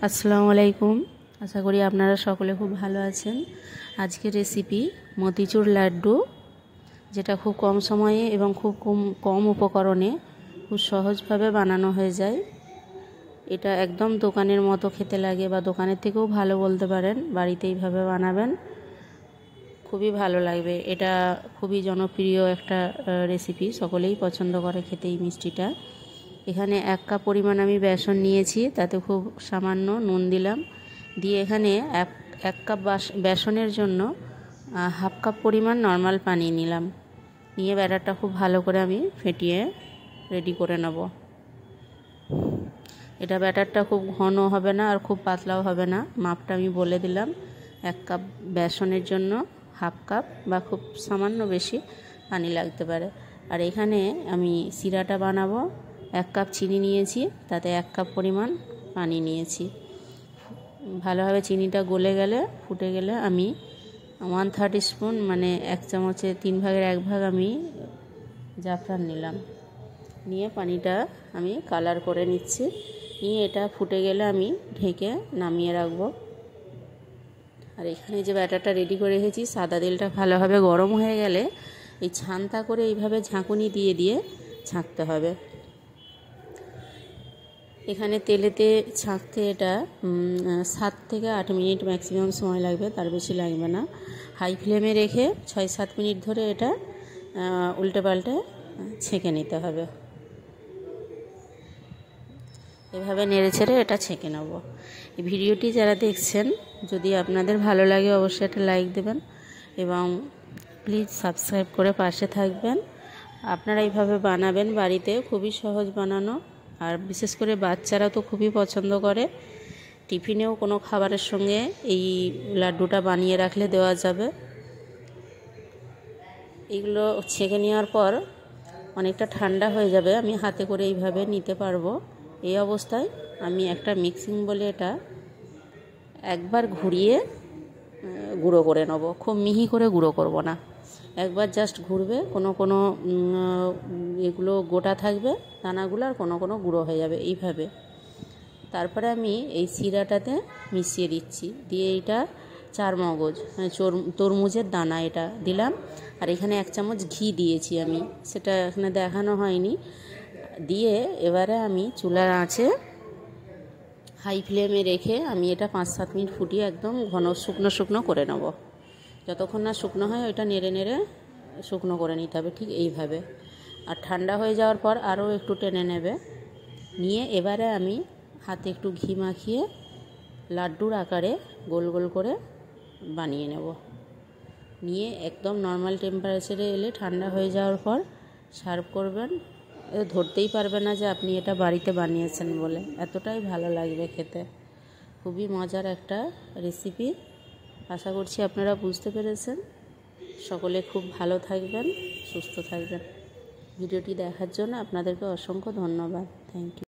আসসালামু আলাইকুম। আশা করি আপনারা সকলে খুব ভালো আছেন। আজকের রেসিপি মতিচুর লাড্ডু, যেটা খুব কম সময়ে এবং খুব কম উপকরণে খুব সহজভাবে বানানো হয়ে যায়। এটা একদম দোকানের মতো খেতে লাগে, বা দোকানের থেকেও ভালো বলতে পারেন। বাড়িতে এইভাবে বানাবেন, খুবই ভালো লাগবে। এটা খুবই জনপ্রিয় একটা রেসিপি, সকলেই পছন্দ করে খেতে এই মিষ্টিটা। এখানে 1 কাপ পরিমাণ আমি বেসন নিয়েছি, তাতে খুব সামান্য নুন দিলাম। দিয়ে এখানে এক কাপ বেসনের জন্য 1/2 কাপ পরিমাণ নর্মাল পানি নিলাম। নিয়ে ব্যাটারটা খুব ভালো করে আমি ফেটিয়ে রেডি করে নেব। এটা ব্যাটারটা খুব ঘন হবে না আর খুব পাতলাও হবে না। মাপটা আমি বলে দিলাম, 1 কাপ বেসনের জন্য 1/2 কাপ বা খুব সামান্য বেশি পানি লাগতে পারে। আর এখানে আমি সিরাটা বানাবো। 1 কাপ চিনি নিয়েছি, তাতে 1 কাপ পরিমাণ পানি নিয়েছি। ভালোভাবে চিনিটা গলে গেলে, ফুটে গেলে আমি 1/3 স্পুন, মানে 1 চামচে 3 ভাগের 1 ভাগ আমি জাফরান নিলাম। নিয়ে পানিটা আমি কালার করে নিচ্ছি। নিয়ে এটা ফুটে গেলে আমি ঢেকে নামিয়ে রাখবো। আর এখানে যে ব্যাটারটা রেডি করে রেখেছি, সাদা তেলটা ভালোভাবে গরম হয়ে গেলে এই ছান্তা করে এইভাবে ঝাঁকুনি দিয়ে দিয়ে ছাঁকতে হবে। এখানে তেলেতে ছাঁকতে এটা 7 থেকে 8 মিনিট ম্যাক্সিমাম সময় লাগবে, তার বেশি লাগবে না। হাই ফ্লেমে রেখে 6-7 মিনিট ধরে এটা উল্টে পাল্টে ছেঁকে নিতে হবে। এভাবে নেড়ে ছেড়ে এটা ছেঁকে নেব। এই ভিডিওটি যারা দেখছেন, যদি আপনাদের ভালো লাগে অবশ্যই একটা লাইক দেবেন এবং প্লিজ সাবস্ক্রাইব করে পাশে থাকবেন। আপনারা এইভাবে বানাবেন বাড়িতে, খুবই সহজ বানানো। আর বিশেষ করে বাচ্চারা তো খুবই পছন্দ করে। টিফিনেও কোনো খাবারের সঙ্গে এই লাড্ডুটা বানিয়ে রাখলে দেওয়া যাবে। এগুলো ছেঁকে নেওয়ার পর অনেকটা ঠান্ডা হয়ে যাবে, আমি হাতে করে এইভাবে নিতে পারবো। এই অবস্থায় আমি একটা মিক্সিং বলে এটা একবার ঘুরিয়ে গুঁড়ো করে নেব। খুব মিহি করে গুঁড়ো করব না, একবার জাস্ট ঘুরবে। কোনো এগুলো গোটা থাকবে দানাগুলো, আর কোনো গুঁড়ো হয়ে যাবে এইভাবে। তারপরে আমি এই সিরাটাতে মিশিয়ে দিচ্ছি। দিয়ে এটা 4 মগজ, মানে তরমুজের দানা এটা দিলাম। আর এখানে 1 চামচ ঘি দিয়েছি আমি, সেটা এখানে দেখানো হয়নি। দিয়ে এবারে আমি চুলার আঁচে হাই ফ্লেমে রেখে আমি এটা 5-7 মিনিট ফুটিয়ে একদম ঘন শুকনো করে নেব। যতক্ষণ না শুকনো হয় ওইটা নেড়ে নেড়ে শুকনো করে নিতে হবে, ঠিক এইভাবে। আর ঠান্ডা হয়ে যাওয়ার পর আরও একটু টেনে নেবে। নিয়ে এবারে আমি হাতে একটু ঘি মাখিয়ে লাড্ডুর আকারে গোল গোল করে বানিয়ে নেব। নিয়ে একদম নর্মাল টেম্পারেচারে এলে ঠান্ডা হয়ে যাওয়ার পর সার্ভ করবেন। ধরতেই পারবে না যে আপনি এটা বাড়িতে বানিয়েছেন বলে, এতটাই ভালো লাগবে খেতে। খুবই মজার একটা রেসিপি। আশা করছি আপনারা বুঝতে পেরেছেন। সকলে খুব ভালো থাকবেন, সুস্থ থাকবেন। ভিডিওটি দেখার জন্য আপনাদেরকে অসংখ্য ধন্যবাদ। Thank you.